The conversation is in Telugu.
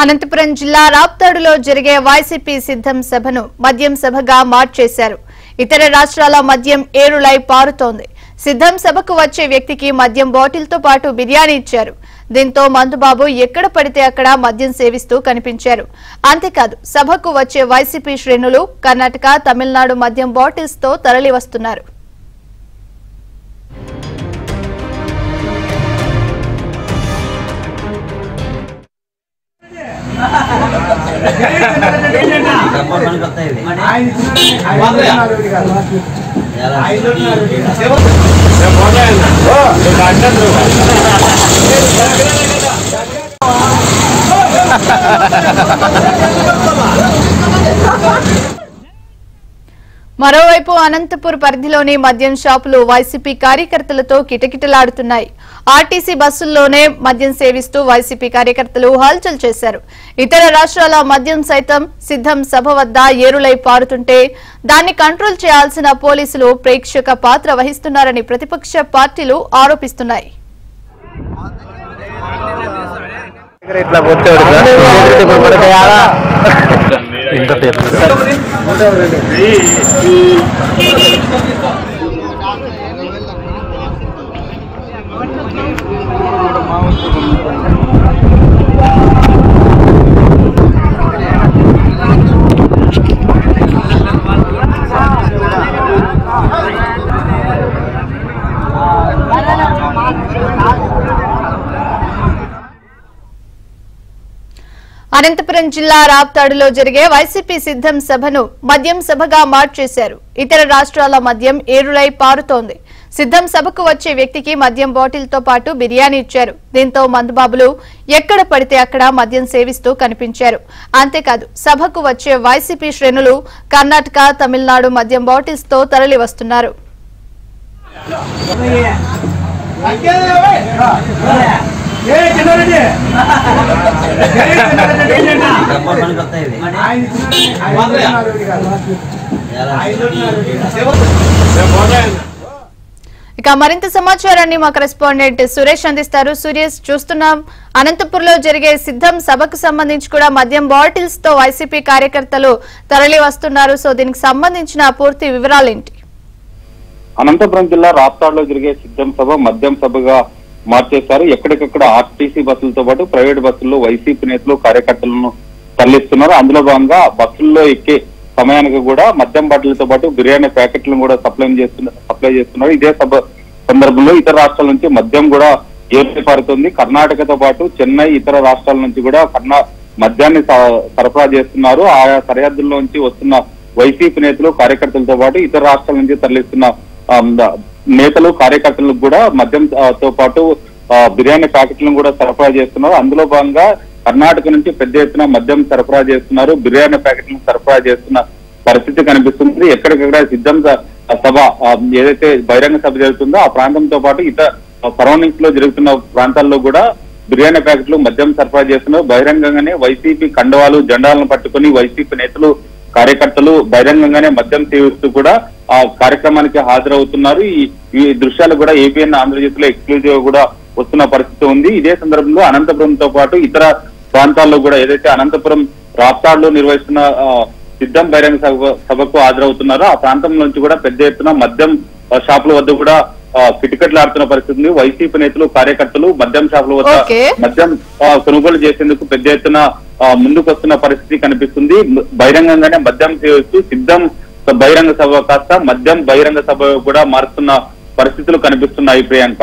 అనంతపురం జిల్లా రాప్తాడులో జరిగే వైసీపీ సిద్ధం సభను మద్యం సభగా మార్చేశారు. ఇతర రాష్ట్రాల మద్యం ఏరులై పారుతోంది. సిద్ధం సభకు వచ్చే వ్యక్తికి మద్యం బాటిల్తో పాటు బిర్యానీ ఇచ్చారు. దీంతో మందుబాబు ఎక్కడ పడితే అక్కడ మద్యం సేవిస్తూ కనిపించారు. అంతేకాదు సభకు వచ్చే వైసీపీ శ్రేణులు కర్ణాటక, తమిళనాడు మద్యం బాటిల్స్ తో తరలి వస్తున్నారు. మరోవైపు అనంతపూర్ పరిధిలోని మద్యం షాపులు వైసీపీ కార్యకర్తలతో కిటకిటలాడుతున్నాయి. ఆర్టీసీ బస్సుల్లోనే మద్యం సేవిస్తూ వైసీపీ కార్యకర్తలు హల్చల్ చేశారు. ఇతర రాష్ట్రాల మద్యం సైతం సిద్ధం సభ వద్ద ఏరులై పారుతుంటే దాన్ని కంట్రోల్ చేయాల్సిన పోలీసులు ప్రేక్షక పాత్ర వహిస్తున్నారని ప్రతిపక్ష పార్టీలు ఆరోపిస్తున్నాయి. అనంతపురం జిల్లా రాప్తాడులో జరిగే వైసీపీ సిద్ధం సభను మద్యం సభగా మార్చేశారు. ఇతర రాష్ట్రాల మద్యం ఏరులై పారుతోంది. సిద్ధం సభకు వచ్చే వ్యక్తికి మద్యం బాటిల్తో పాటు బిర్యానీ ఇచ్చారు. దీంతో మందుబాబులు ఎక్కడ పడితే అక్కడ మద్యం సేవిస్తూ కనిపించారు. అంతేకాదు సభకు వచ్చే వైసీపీ శ్రేణులు కర్ణాటక, తమిళనాడు మద్యం బాటిల్స్ తో తరలి వస్తున్నారు. ఇక మరింత సమాచారాన్ని మా కరెస్పాండెంట్ సురేష్ అందిస్తారు. సురేష్, చూస్తున్నాం అనంతపూర్లో జరిగే సిద్ధం సభకు సంబంధించి కూడా మద్యం బాటిల్స్ తో వైసీపీ కార్యకర్తలు తరలి వస్తున్నారు. సో దీనికి సంబంధించిన పూర్తి వివరాలేంటి? అనంతపురం జిల్లా రాప్తాడులో జరిగే సిద్ధం సభ మద్యం సభగా మార్చేశారు. ఎక్కడికక్కడ ఆర్టీసీ బస్సులతో పాటు ప్రైవేట్ బస్సుల్లో వైసీపీ నేతలు కార్యకర్తలను తరలిస్తున్నారు. అందులో భాగంగా బస్సుల్లో ఎక్కే సమయానికి కూడా మద్యం బాటిల్తో పాటు బిర్యానీ ప్యాకెట్లను కూడా సప్లై చేస్తున్నారు. ఇదే సభ సందర్భంలో ఇతర రాష్ట్రాల నుంచి మద్యం కూడా ఏర్పడి పారుతుంది. కర్ణాటకతో పాటు చెన్నై, ఇతర రాష్ట్రాల నుంచి కూడా మద్యాన్ని సరఫరా చేస్తున్నారు. ఆయా సరిహద్దుల్లో నుంచి వస్తున్న వైసీపీ నేతలు కార్యకర్తలతో పాటు ఇతర రాష్ట్రాల నుంచి తరలిస్తున్న నేతలు కార్యకర్తలకు కూడా మద్యంతో పాటు బిర్యానీ ప్యాకెట్లను కూడా సరఫరా చేస్తున్నారు. అందులో భాగంగా కర్ణాటక నుంచి పెద్ద ఎత్తున మద్యం సరఫరా చేస్తున్నారు. బిర్యానీ ప్యాకెట్లను సరఫరా చేస్తున్న పరిస్థితి కనిపిస్తుంది. ఎక్కడికక్కడ సిద్ధం సభ ఏదైతే బహిరంగ సభ జరుగుతుందో ఆ ప్రాంతంతో పాటు ఇతర సరౌండింగ్స్ లో జరుగుతున్న ప్రాంతాల్లో కూడా బిర్యానీ ప్యాకెట్లు మద్యం సరఫరా చేస్తున్నారు. బహిరంగంగానే వైసీపీ కండవాలు, జెండాలను పట్టుకుని వైసీపీ నేతలు కార్యకర్తలు బహిరంగంగానే మద్యం సేవిస్తూ కూడా ఆ కార్యక్రమానికి హాజరవుతున్నారు. ఈ దృశ్యాలు కూడా ఏబిఎన్ ఆంధ్రజ్యోతిలో ఎక్స్క్లూజివ్ కూడా వస్తున్న పరిస్థితి ఉంది. ఇదే సందర్భంలో అనంతపురంతో పాటు ఇతర ప్రాంతాల్లో కూడా ఏదైతే అనంతపురం రాప్తాడులో నిర్వహిస్తున్న సిద్ధం బహిరంగ సభకు హాజరవుతున్నారో ఆ ప్రాంతం నుంచి కూడా పెద్ద ఎత్తున మద్యం షాపుల వద్ద కూడా కిటకిటలాడుతున్న పరిస్థితి ఉంది. వైసీపీ నేతలు కార్యకర్తలు మద్యం షాపుల వద్ద మద్యం కొనుగోలు చేసేందుకు పెద్ద ఎత్తున ముందుకు వస్తున్న పరిస్థితి కనిపిస్తుంది. బహిరంగంగానే మద్యం సేవిస్తూ సిద్ధం బహిరంగ సభ కాస్త మద్యం బహిరంగ సభ కూడా మారుతున్న పరిస్థితులు కనిపిస్తున్నాయి. ప్రియాంక.